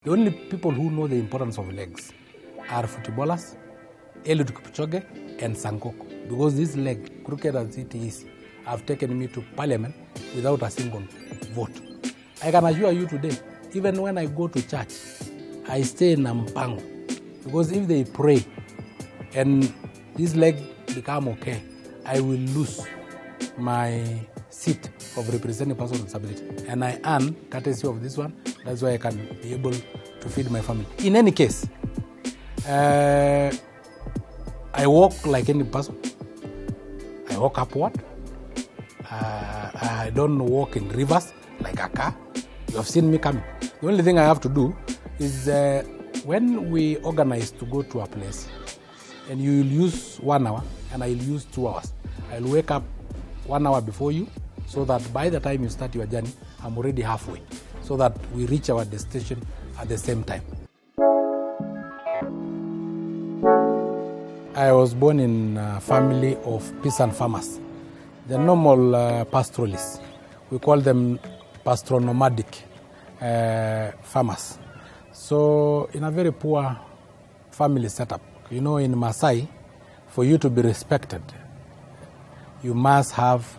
The only people who know the importance of legs are footballers, Eliud Kipchoge, and Sankok. Because this leg, crooked as it is, have taken me to parliament without a single vote. I can assure you today, even when I go to church, I stay in Nampango. Because if they pray and this leg become okay, I will lose my seat of representing persons with disability. And I earn courtesy of this one. That's why I can be able to feed my family. In any case, I walk like any person. I walk upward. I don't walk in rivers like a car. You have seen me coming. The only thing I have to do is when we organize to go to a place, and you will use 1 hour and I will use 2 hours. I'll wake up 1 hour before you so that by the time you start your journey, I'm already halfway, so that we reach our destination at the same time. I was born in a family of peasant farmers. The normal pastoralists, we call them pastoral-nomadic farmers. So in a very poor family setup, you know, in Maasai, for you to be respected, you must have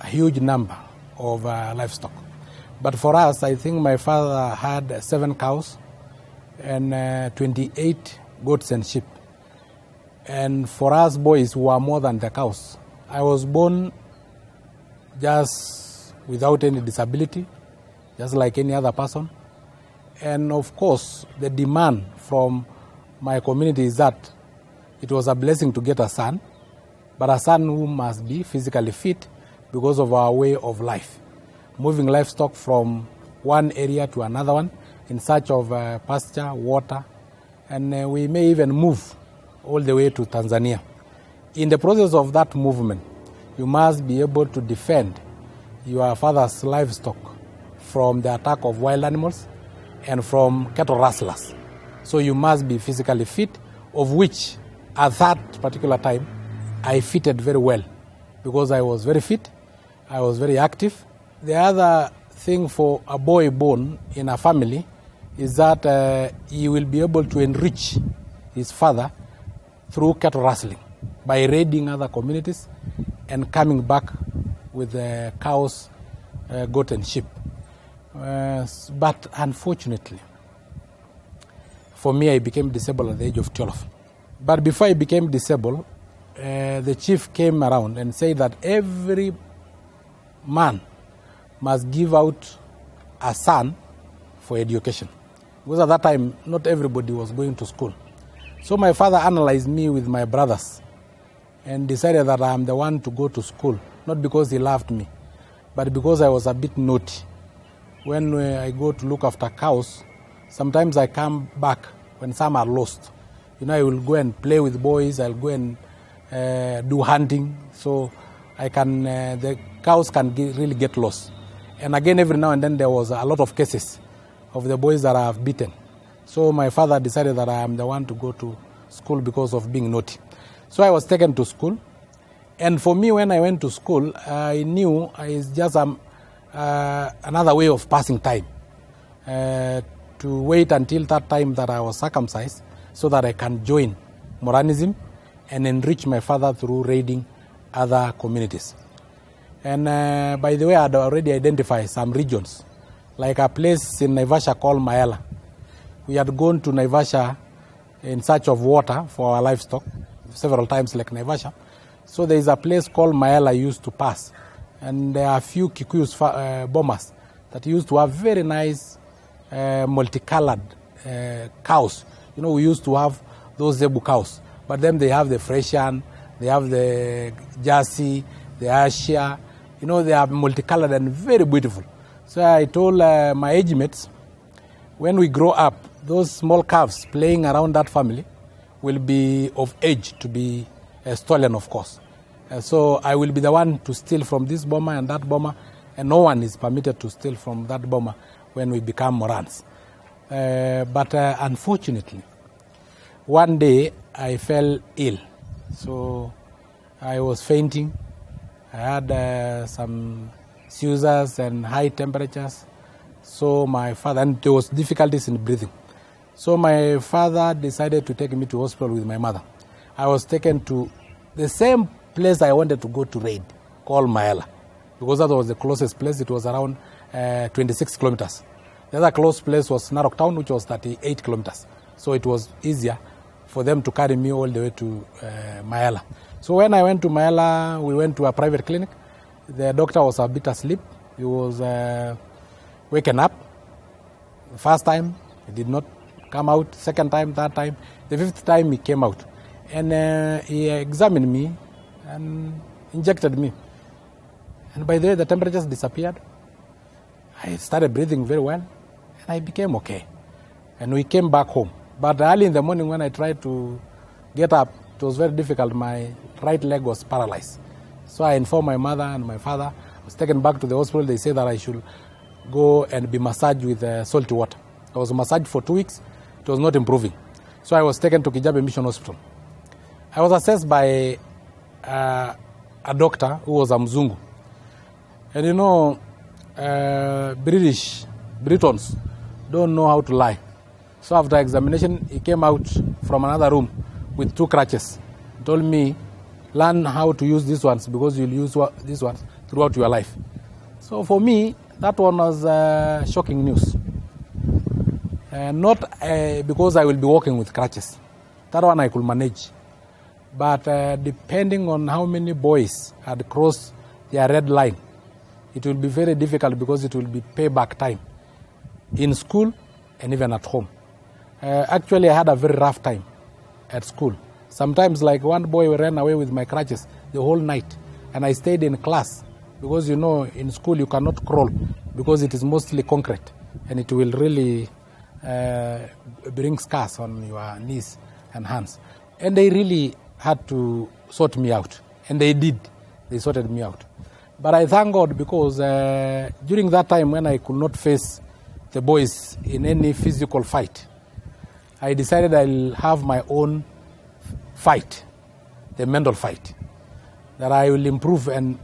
a huge number of livestock. But for us, I think my father had 7 cows and 28 goats and sheep. And for us boys, who are more than the cows, I was born just without any disability, just like any other person. And of course, the demand from my community is that it was a blessing to get a son, but a son who must be physically fit because of our way of life, moving livestock from one area to another one in search of pasture, water, and we may even move all the way to Tanzania. In the process of that movement, you must be able to defend your father's livestock from the attack of wild animals and from cattle rustlers. So you must be physically fit, of which at that particular time, I fitted very well because I was very fit, I was very active. The other thing for a boy born in a family is that he will be able to enrich his father through cattle rustling by raiding other communities and coming back with cows, goat and sheep. But unfortunately, for me, I became disabled at the age of 12. But before I became disabled, the chief came around and said that every man must give out a son for education. Because at that time, not everybody was going to school. So my father analyzed me with my brothers and decided that I'm the one to go to school, not because he loved me, but because I was a bit naughty. When I go to look after cows, sometimes I come back when some are lost. You know, I will go and play with boys, I'll go and do hunting, so I can, the cows can really get lost. And again, every now and then there was a lot of cases of the boys that I have beaten. So my father decided that I am the one to go to school because of being naughty. So I was taken to school. And for me, when I went to school, I knew it's just another way of passing time. To wait until that time that I was circumcised so that I can join Moranism and enrich my father through raiding other communities. And by the way, I had already identified some regions, like a place in Naivasha called Mayala. We had gone to Naivasha in search of water for our livestock several times, like Naivasha. So there is a place called Mayala I used to pass. And there are a few Kikuyu bombers that used to have very nice multicolored cows. You know, we used to have those Zebu cows. But then they have the Fresian, they have the Jersey, the Asia. You know, they are multicolored and very beautiful. So I told my age mates, when we grow up, those small calves playing around that family will be of age to be stolen, of course. So I will be the one to steal from this bomber and that bomber, and no one is permitted to steal from that bomber when we become Morans. But unfortunately, one day I fell ill. So I was fainting. I had some seizures and high temperatures. So my father, and there was difficulties in breathing. So my father decided to take me to hospital with my mother. I was taken to the same place I wanted to go to raid, called Maela, because that was the closest place. It was around 26 kilometers. The other close place was Narok town, which was 38 kilometers. So it was easier for them to carry me all the way to Maela. So when I went to Maela, we went to a private clinic. The doctor was a bit asleep. He was waken up. The first time, he did not come out. Second time, third time. The fifth time, he came out. And he examined me and injected me. And by the way, the temperatures disappeared. I started breathing very well, and I became okay. And we came back home. But early in the morning when I tried to get up, it was very difficult. My right leg was paralyzed. So I informed my mother and my father. I was taken back to the hospital. They said that I should go and be massaged with salty water. I was massaged for 2 weeks. It was not improving. So I was taken to Kijabe Mission Hospital. I was assessed by a doctor who was a Mzungu. And you know, Britons don't know how to lie. So after examination, he came out from another room with 2 crutches. He told me, learn how to use these ones because you'll use these ones throughout your life. So for me, that one was shocking news. Not because I will be walking with crutches. That one I could manage. But depending on how many boys had crossed their red line, it will be very difficult because it will be payback time in school and even at home. Actually, I had a very rough time at school. Sometimes, like one boy ran away with my crutches the whole night, and I stayed in class because, you know, in school you cannot crawl because it is mostly concrete, and it will really bring scars on your knees and hands. And they really had to sort me out, and they did. They sorted me out. But I thank God because during that time when I could not face the boys in any physical fight, I decided I'll have my own fight, the mental fight, that I will improve and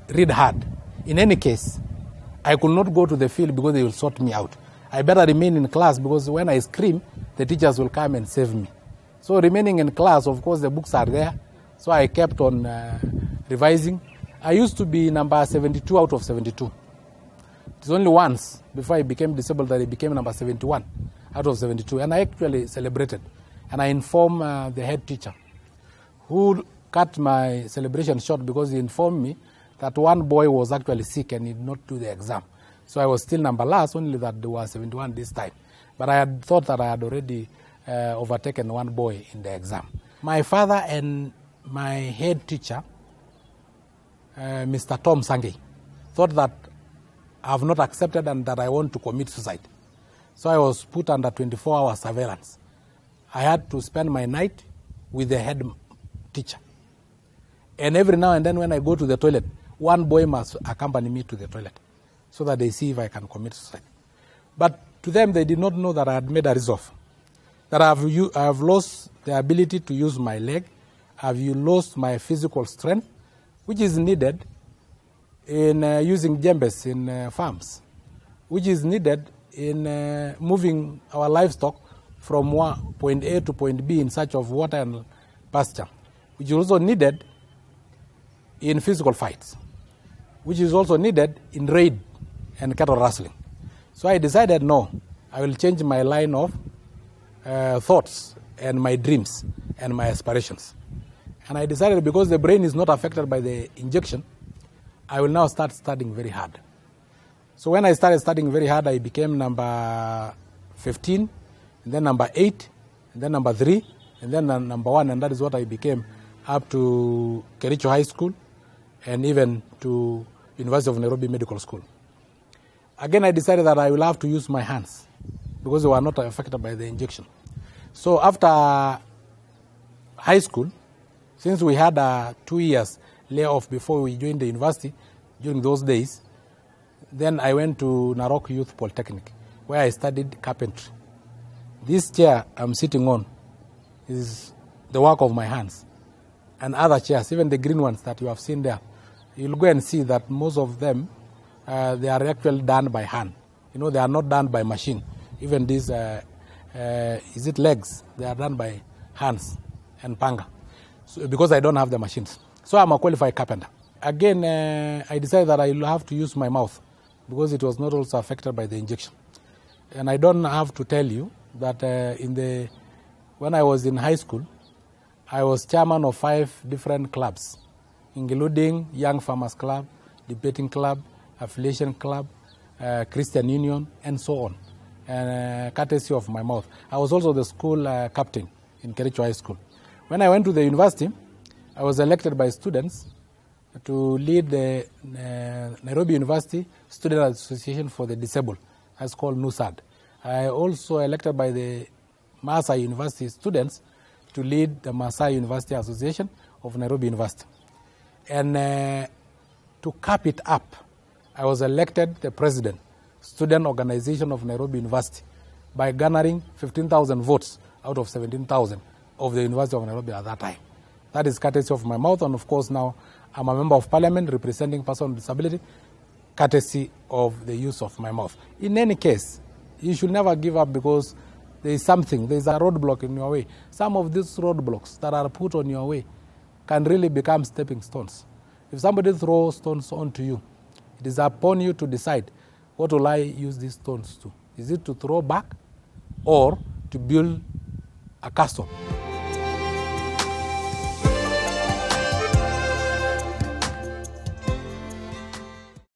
read hard. In any case, I could not go to the field because they will sort me out. I better remain in class because when I scream, the teachers will come and save me. So remaining in class, of course, the books are there. So I kept on revising. I used to be number 72 out of 72. It's only once before I became disabled that I became number 71 out of 72. And I actually celebrated. And I informed the head teacher, who cut my celebration short because he informed me that one boy was actually sick and he did not do the exam. So I was still number last, only that there was 71 this time. But I had thought that I had already overtaken one boy in the exam. My father and my head teacher, Mr. Tom Sangay, thought that I have not accepted and that I want to commit suicide. So I was put under 24-hour surveillance. I had to spend my night with the head teacher. And every now and then when I go to the toilet, one boy must accompany me to the toilet so that they see if I can commit suicide. But to them, they did not know that I had made a resolve, that I have lost the ability to use my leg, I have lost my physical strength, which is needed in using jembes in farms, which is needed in moving our livestock from point A to point B in search of water and pasture, which is also needed in physical fights, which is also needed in raid and cattle rustling. So I decided, no, I will change my line of thoughts and my dreams and my aspirations. And I decided because the brain is not affected by the injection, I will now start studying very hard. So when I started studying very hard, I became number 15, and then number 8, and then number 3, and then number 1, and that is what I became up to Kericho High School and even to University of Nairobi Medical School. Again, I decided that I will have to use my hands because they were not affected by the injection. So after high school, since we had 2 years layoff before we joined the university during those days, then I went to Narok Youth Polytechnic, where I studied carpentry. This chair I'm sitting on is the work of my hands. And other chairs, even the green ones that you have seen there, you'll go and see that most of them, they are actually done by hand You know, they are not done by machine. Even these, is it legs? They are done by hands and panga. So, because I don't have the machines. So I'm a qualified carpenter. Again, I decided that I will have to use my mouth because it was not also affected by the injection. And I don't have to tell you that when I was in high school, I was chairman of 5 different clubs, including Young Farmers Club, Debating Club, Affiliation Club, Christian Union, and so on, and courtesy of my mouth. I was also the school captain in Kericho High School. When I went to the university, I was elected by students to lead the Nairobi University Student Association for the Disabled, as called NUSAD. I also elected by the Maasai University students to lead the Maasai University Association of Nairobi University. And to cap it up, I was elected the president, student organization of Nairobi University, by garnering 15,000 votes out of 17,000 of the University of Nairobi at that time. That is courtesy of my mouth, and of course now I'm a member of parliament representing persons with disability, courtesy of the use of my mouth. In any case, you should never give up because there is a roadblock in your way. Some of these roadblocks that are put on your way can really become stepping stones. If somebody throws stones onto you, it is upon you to decide, what will I use these stones to? Is it to throw back or to build a castle?